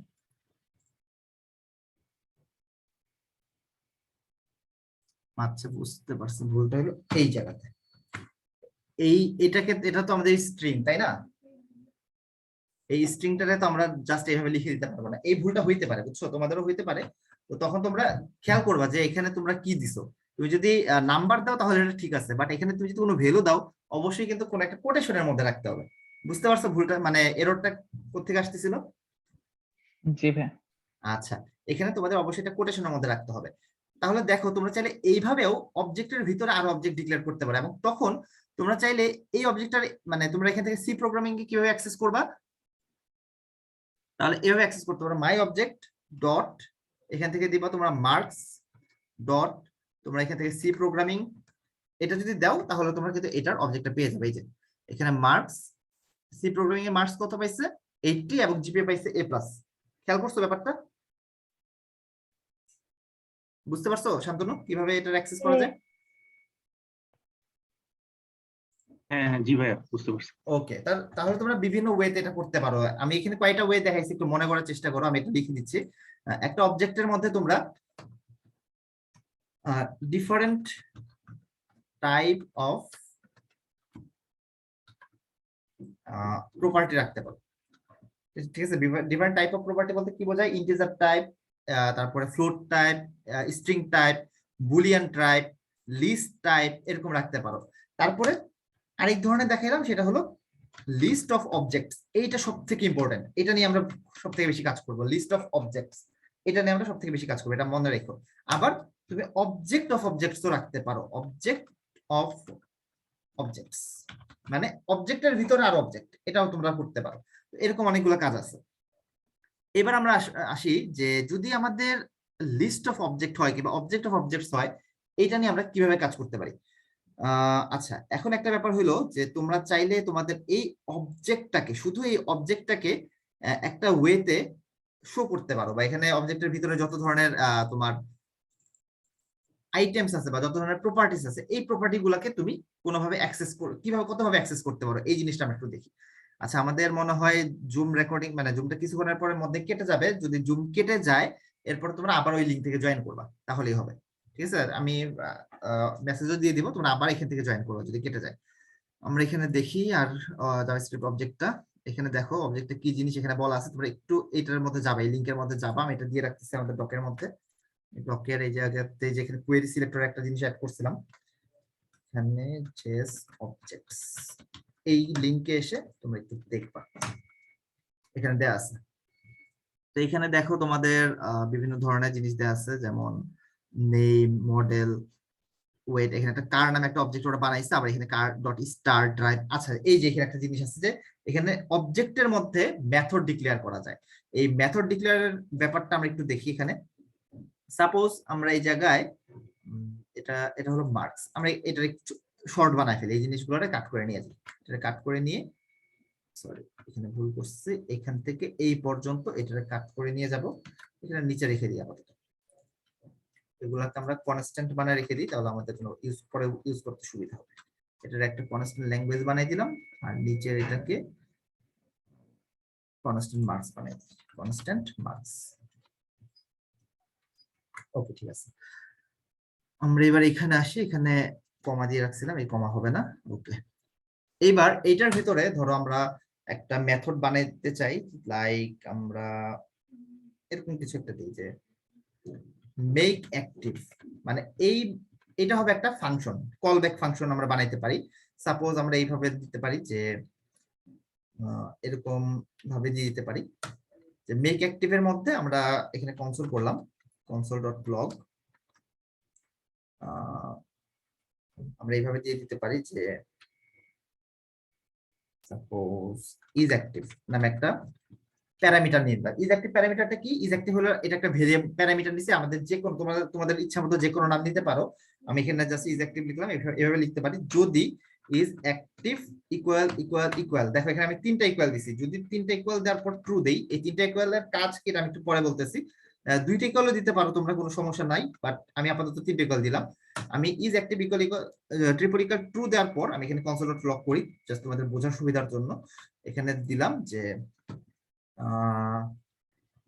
আচ্ছা বুঝতে পারছি, ভুলটা হলো এই জায়গাতে। এটা তো আমাদের স্ট্রিং, তাই না? এই স্ট্রিংটারে তো আমরা জাস্ট এইভাবে লিখে দিতে পারবো না। এই ভুলটা হইতে পারে, বুঝছো? তোমাদেরও হইতে পারে। তো তখন তোমরা খেয়াল করবা যে এখানে তোমরা কি দিছো। তুমি যদি নাম্বার দাও তাহলে এটা ঠিক আছে, বাট এখানে তুমি যদি কোনো ভ্যালু দাও অবশ্যই কিন্তু কোনো একটা কোটেশনের মধ্যে রাখতে হবে। বুঝতে পারছো ভুলটা, মানে এররটা কোত্থেকে আসতেছিল? জি ভাইয়া। আচ্ছা, এখানে তোমাদের অবশ্যই এটা কোটেশনের মধ্যে রাখতে হবে। তাহলে দেখো তোমরা চাইলে এইভাবেও অবজেক্টের ভিতরে আরো অবজেক্ট ডিক্লেয়ার করতে পারো, এবং তখন তোমরা চাইলে এই অবজেক্টটার মানে তোমরা এখান থেকে সি প্রোগ্রামিং কে কিভাবে অ্যাক্সেস করবা, তাহলে এভাবে অ্যাক্সেস করতে পারো। মাই অবজেক্ট ডট, এখান থেকে দিবা তোমরা মার্কস ডট, তোমরা এখান থেকে সি প্রোগ্রামিং এটা যদি দাও তাহলে তোমরা কিন্তু এটার অবজেক্টটা পেয়ে যাবে। এই যে এখানে মার্কস, সি প্রোগ্রামিং এর মার্কস কত পাইছে 80 এবং জিপিএ পাইছে A+। খেয়াল করছো ব্যাপারটা? বুঝতে পারছো শান্তনু কিভাবে এটার অ্যাক্সেস করা যায়? হ্যাঁ হ্যাঁ জি ভাইয়া বুঝতে পারছি। ওকে, তাহলে তোমরা বিভিন্ন ওয়েতে এটা করতে পারো। আমি এখানে কয়টা ওয়ে দেখাইছি, একটু মনে করার চেষ্টা করো, আমি একটু লিখে দিচ্ছি। একটা অবজেক্টের মধ্যে তোমরা ডিফারেন্ট টাইপ অফ প্রপার্টি রাখতে পারো। ঠিক আছে, ডিফারেন্ট টাইপ অফ প্রপার্টি বলতে কি বোঝায়? ইন্টিজার টাইপ, তারপরে float type, string type, boolean type, list type, এরকম রাখতে পারো। তারপরে আরেক ধরনের দেখাইলাম, সেটা হলো লিস্ট অফ অবজেক্টস। এইটা সব থেকে ইম্পর্টেন্ট, এটা নিয়ে আমরা সব থেকে বেশি কাজ করবো। লিস্ট অফ অবজেক্টস, এটা নিয়ে আমরা সব থেকে বেশি কাজ করবো, এটা মনে রেখো। আবার তুমি অবজেক্ট অফ অবজেক্টস তো রাখতে পারো। অবজেক্ট অফ অবজেক্টস মানে অবজেক্টের ভিতরে আর অবজেক্ট, এটাও তোমরা করতে পারো। এরকম অনেকগুলো কাজ আছে। এবার আমরা আসি যে যদি আমাদের লিস্ট অফ অবজেক্ট হয় কিংবা অবজেক্ট অফ অবজেক্টস হয়, এটা নিয়ে আমরা কিভাবে কাজ করতে পারি। আচ্ছা, এখন একটা ব্যাপার হলো যে তোমরা চাইলে তোমাদের এই অবজেক্টটাকে, শুধু এই অবজেক্টটাকে একটা ওয়েতে শো করতে পারো, বা এখানে অবজেক্টের ভিতরে যত ধরনের তোমার আইটেমস আছে বা যত ধরনের প্রপার্টিস আছে, এই প্রপার্টি গুলাকে তুমি কোনোভাবে অ্যাক্সেস কিভাবে কতভাবে অ্যাক্সেস করতে পারো, এই জিনিসটা আমরা একটু দেখি। আচ্ছা, আমাদের মনে হয় জুম রেকর্ডিং মানে জুমটা কিছুক্ষণের পরের মধ্যে কেটে যাবে। যদি জুম কেটে যায় এরপর তোমরা আবার ওই লিঙ্ক থেকে জয়েন করবা, তাহলেই হবে। ঠিক আছে, আমি মেসেজও দিয়ে দিব, তোমরা আবার এখান থেকে জয়েন করবা যদি কেটে যায়। আমরা এখানে দেখি আর জাভাস্ক্রিপ্ট অবজেক্টটা, এখানে দেখো অবজেক্টটা কি জিনিস এখানে বলা আছে। তোমরা একটু এটার মধ্যে যাবা, এই লিংকের মধ্যে যাবা। আমি এটা দিয়ে রাখতেছি আমাদের ডকের মধ্যে। ডকের এই জায়গাতে যেখানে কোয়েরি সিলেক্টর একটা জিনিস অ্যাড করছিলাম, এখানে জেস অবজেক্টস, এই লিংকে এসে তোমরা একটু দেখবা, এখানে দেয়া আছে। তো এখানে দেখো তোমাদের বিভিন্ন ধরনের জিনিস দেয়া আছে, যেমন নেম, মডেল, ওয়েট। এখানে একটা কার নামে একটা অবজেক্ট ওরা বানাইছে, আবার এখানে কার ডট স্টার ড্রাইভ। আচ্ছা, এই যে এখানে একটা জিনিস আছে যে এখানে অবজেক্টের মধ্যে মেথড ডিক্লেয়ার করা যায়। এই মেথড ডিক্লেয়ারের ব্যাপারটা আমরা একটু দেখি। এখানে সাপোজ আমরা এই জায়গায় এটা এটা হলো মার্কস, আমরা এটার একটু শর্ট বানাই ফেলি, এই জিনিসগুলো কাট করে নিয়ে যাই। এটা কাট করে নিয়ে, সরি এখানে ভুল করছি, এখান থেকে এই পর্যন্ত এটা কাট করে নিয়ে যাব, এটা নিচে রেখে দিই। আপাতত এগুলাকে আমরা কনস্ট্যান্ট বানায় রেখে দিই, তাহলে আমাদের জন্য ইউজ করতে সুবিধা হবে। এটার একটা কনস্ট্যান্ট ল্যাঙ্গুয়েজ বানাই দিলাম, আর নিচে এটাকে কনস্ট্যান্ট মার্কস বানাই দিই, কনস্ট্যান্ট মার্কস। ওকে, ঠিক আছে। আমরা এবার এখানে আসি, এখানে কমা দিয়ে রাখছিলাম, এই কমা হবে না। ওকে, এইবার এইটার ভিতরে ধরো আমরা একটা মেথড বানাইতে চাই, লাইক আমরা এরকম কিছু একটা দিই যে মেক অ্যাক্টিভ, মানে এটা হবে একটা ফাংশন, কল ব্যাক ফাংশন আমরা বানাইতে পারি। সাপোজ আমরা এইভাবে দিতে পারি যে এরকম ভাবে দিয়ে দিতে পারি যে মেক অ্যাক্টিভ এর মধ্যে আমরা এখানে কনসোল করলাম, console.log, আমরা এইভাবে দিয়ে দিতে পারি যে সাপোজ ইজ অ্যাক্টিভ নামে একটা প্যারামিটার নির্ভর। ইজ অ্যাক্টিভ প্যারামিটারটা কি? ইজ অ্যাক্টিভ হলো এটা একটা ভেরিয়েবল প্যারামিটার নিছে, আমাদের যে কোনো তোমাদের ইচ্ছা মতো যে কোনো নাম দিতে পারো। আমি এখানে জাস্ট ইজ অ্যাক্টিভ লিখলাম, এভাবে লিখতে পারি। যদি is active equal equal equal, দেখো এখানে আমি তিনটা ইকুয়াল দিছি, যদি তিনটা ইকুয়াল দেওয়ার পর ট্রু দেই, এই তিনটা ইকুয়ালের কাজ কি আমি একটু পরে বলতেছি। দুইটা ইকুয়ালও দিতে পারো তোমরা, কোনো সমস্যা নাই, বাট আমি আপাতত তিনটা ইকুয়াল দিলাম। আমি is active equal equal triple equal true দেওয়ার পর আমি এখানে console.log করি, জাস্ট তোমাদের বোঝার সুবিধার জন্য। এখানে দিলাম যে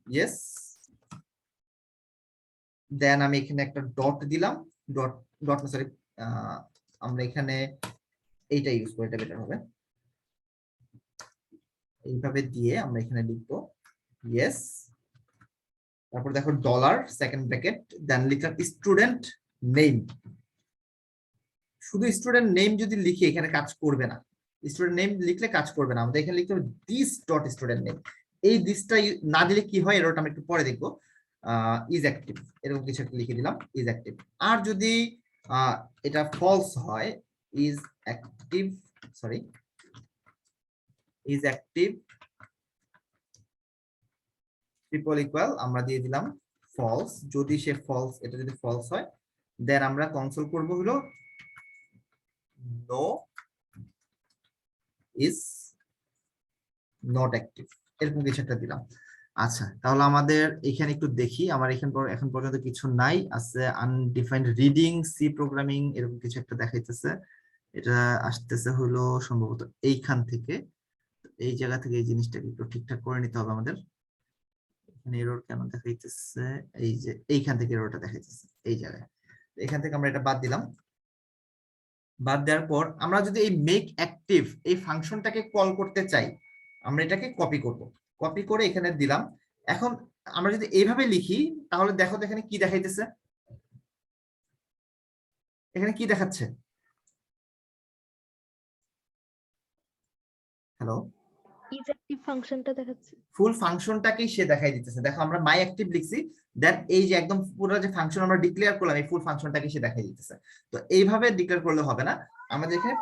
ইয়েস, দেন আমি এখানে একটা ডট দিলাম, ডট ডট সরি, আমরা এখানে এইটা ইউজ করি, এটা বেটার হবে। এইভাবে দিয়ে আমরা এখানে লিখবো ইয়েস, তারপর দেখো ডলার সেকেন্ড ব্র্যাকেট, দেন লিখলাম স্টুডেন্ট নেম, শুধু স্টুডেন্ট নেম যদি লিখি এখানে কাজ করবে না, স্টুডেন্ট নেম লিখলে কাজ করবে না, আমাদের এখানে লিখতে হবে দিস ডট স্টুডেন্ট নেম। এই দিসটা না দিলে কি হয়, এরকম আমরা একটু পরে দেখবো। ইজ অ্যাক্টিভ এরকম কিছু একটা লিখে দিলাম, ইজ অ্যাক্টিভ। আর যদি এটা ফলস হয়, is active, sorry, is active triple equal আমরা দিয়ে দিলাম ফলস। যদি সে ফলস, এটা যদি ফলস হয় দেন আমরা কনসোল করব হলো নো ইজ নট অ্যাক্টিভ, এরকম কিছু একটা দিলাম। আচ্ছা, তাহলে আমাদের এখানে একটু দেখি, আমার এখানে এখন পর্যন্ত কিছু নাই, আছে আনডিফাইন্ড রিডিং, সি প্রোগ্রামিং এরকম কিছু একটা দেখাইতেছে। এটা আসতেছে হলো সম্ভবত এইখান থেকে, এই জায়গা থেকে এই জিনিসটাকে একটু ঠিকঠাক করে নিতে হবে আমাদের। এখানে এরর কেন দেখাইতেছে, এই যে এইখান থেকে এররটা দেখাইতেছে এই জায়গায়, এখান থেকে আমরা এটা বাদ দিলাম। বাদ দেওয়ার পর আমরা যদি এই মেক অ্যাক্টিভ এই ফাংশনটাকে কল করতে চাই, আমরা এটাকে কপি করব, কপি করে এখানে দিলাম। এখন আমরা যদি এইভাবে লিখি তাহলে দেখো তো এখানে কি দেখাইতেছে, এখানে কি দেখাচ্ছে, হ্যালো, ইজ অ্যাক্টিভ ফাংশনটা দেখাচ্ছে। ফুল ফাংশনটাকেই সে দেখাই দিতেছে। দেখো আমরা মাই অ্যাক্টিভ লিখছি, দেন এই যে একদম পুরো যে ফাংশন আমরা ডিক্লেয়ার করলাম এই ফুল ফাংশনটাকে সে দেখাই দিতেছে। তো এইভাবে ডিক্লেয়ার করলে হবে না, আমাদের এখানে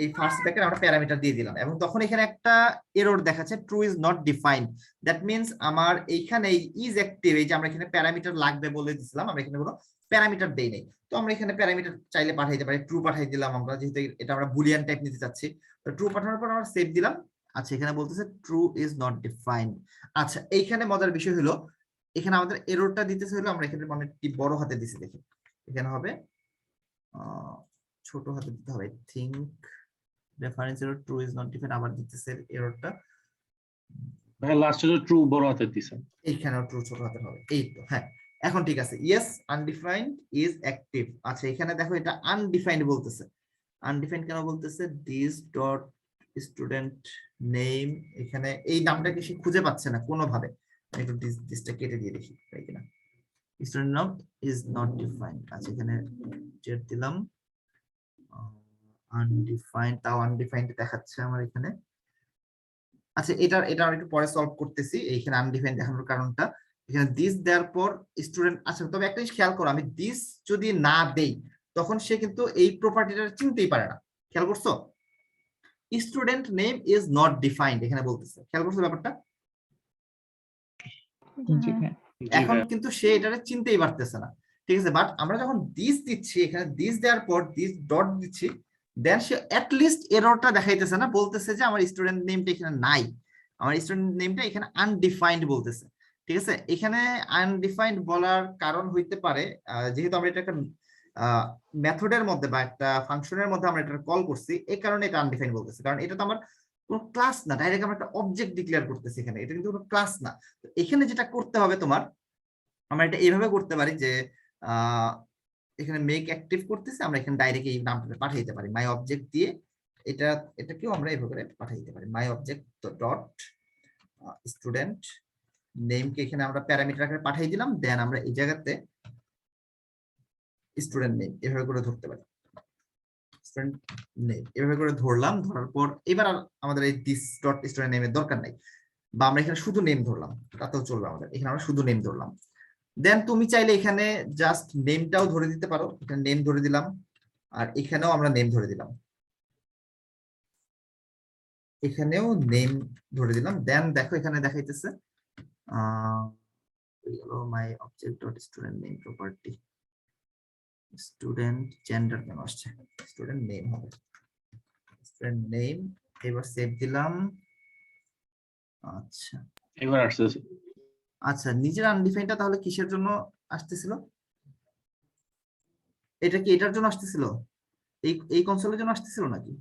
এই ফার্স্ট ব্র্যাকেটে আমরা প্যারামিটার দিয়ে দিলাম এবং তখন এখানে একটা এরর দেখাচ্ছে true is not defined. That means আমার এইখানে ইজ অ্যাক্টিভ, এই যে আমরা এখানে প্যারামিটার লাগবে বলে দিছিলাম, আমরা এখানে কোনো প্যারামিটার দেই নাই। তো আমরা এখানে প্যারামিটার চাইলে পাঠাইতে পারি, ট্রু পাঠাই দিলাম আমরা, যেহেতু এটা আমরা বুলিয়ান টাইপ নিতে চাচ্ছি। তো ট্রু পাঠানোর পর আমরা সেভ দিলাম। আচ্ছা, এখানে বলতেছে ট্রু ইজ নট ডিফাইন্ড। আচ্ছা, এইখানে মজার বিষয় হলো এখানে আমাদের এররটা দিতেছে হলো, আমরা এখানে মানে বড় হাতে দিছি, দেখি এখানে হবে ছোট হাতে দিতে হবে, I think reference error true is not defined, আবার দিতেছে এররটা, ভাই লাস্টে তো ট্রু বড় হাতে দিছেন, এইখানেও ট্রু ছোট হাতে হবে, এই তো, হ্যাঁ এখন ঠিক আছে। Yes undefined is active. আচ্ছা, এখানে দেখো এটা আনডিফাইন্ড বলতেছে, আনডিফাইন্ড কেন বলতেছে, দিস ডট স্টুডেন্ট নেম, এখানে এই নামটাকে সে খুঁজে পাচ্ছে না কোনোভাবে, একটু দিসটা কেটে দিয়ে দেখি তাই কিনা। স্টুডেন্ট নাম ইজ নট ডিফাইন্ড। আচ্ছা, এখানে চেক দিলাম আনডিফাইন্ড, তাও আনডিফাইন্ড দেখাচ্ছে আমার এখানে। আচ্ছা, এটা আমি একটু পরে সলভ করতেছি। এইখানে আনডিফাইন্ড দেখানোর কারণটা, এখানে দিস দেওয়ার পর স্টুডেন্ট, আচ্ছা তবে একটা জিনিস খেয়াল করো, আমি দিস যদি না দেই তখন সে কিন্তু এই প্রপার্টিটা চিনতেই পারে না, খেয়াল করছো? Student name is not defined এখানে বলতেছে, খেয়াল করছো ব্যাপারটা? জি ভাইয়া। এখন কিন্তু সে এটারে চিনতেই পারতেছে না, ঠিক আছে। বাট আমরা যখন দিস দিচ্ছি, এখানে দিস দেওয়ার পর দিস ডট দিচ্ছি, দেন সে অ্যাট লিস্ট এররটা দেখাইতেছে না, বলতেছে যে আমার স্টুডেন্ট নেমটা এখানে নাই, আমার স্টুডেন্ট নেমটা এখানে আনডিফাইন্ড বলতেছে, ঠিক আছে। এখানে আনডিফাইন্ড বলার কারণ হইতে পারে যেহেতু আমরা এটা একটা মেথডের মধ্যে বা একটা ফাংশনের মধ্যে আমরা এটা কল করছি, এই কারণে এটা আনডিফাইন্ড বলতেছে, কারণ এটা তো আমার কোনো ক্লাস না, ডাইরেক্ট আমরা একটা অবজেক্ট ডিক্লেয়ার করতেছি এখানে, এটা কিন্তু কোনো ক্লাস না। তো এখানে যেটা করতে হবে তোমার, আমরা এটা এইভাবে করতে পারি যে এখানে মেক অ্যাক্টিভ করতেছে, আমরা এখানে ডাইরেক্ট এই নামটা পাঠিয়ে দিতে পারি মাই অবজেক্ট দিয়ে, এটাকেও আমরা এইভাবে পাঠিয়ে দিতে পারি মাই অবজেক্ট ডট স্টুডেন্ট নেমকে এখানে আমরা প্যারামিটার আকারে পাঠিয়ে দিলাম, দেন আমরা এই জায়গাতে স্টুডেন্ট নেম এভাবে করে ধরতে পারি, স্টুডেন্ট নেম এভাবে করে ধরলাম। ধরার পর এবার আর আমাদের এই দিস ডট স্টুডেন্ট নেমের দরকার নাই, বা আমরা এখানে শুধু নেম ধরলাম তাতেও চলবে আমাদের, এখানে আমরা শুধু নেম ধরলাম। দেন তুমি চাইলে এখানে জাস্ট নেমটাও ধরে দিতে পারো, এখানে নেম ধরে দিলাম, আর এখানেও আমরা নেম ধরে দিলাম, এখানেও নেম ধরে দিলাম। দেন দেখো এখানে দেখাইতেছে my object dot student name property, student gender কেন আসছে, স্টুডেন্ট নেম হবে, স্টুডেন্ট নেম। এবার সেভ দিলাম। আচ্ছা এবার আসছে। আচ্ছা, নিজের আনডিফাইন্ডটা তাহলে কিসের জন্য আসতেছিল, এটা কি এটার জন্য আসতেছিল, এই কনসোলের জন্য আসতেছিল নাকি?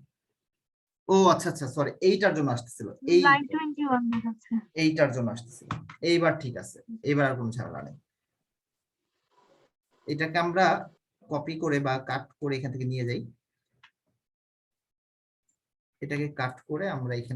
ও আচ্ছা আচ্ছা, সরি, এইটার জন্য আসতেছিল, লাইন 21 দেখাচ্ছে। এইটার জন্য আসতেছিল। এইবার ঠিক আছে, এইবার আর কোনো ঝামেলা নেই। এটাকে আমরা কপি করে বা কাট করে এখান থেকে নিয়ে যাই, এটাকে কাট করে আমরা এখানে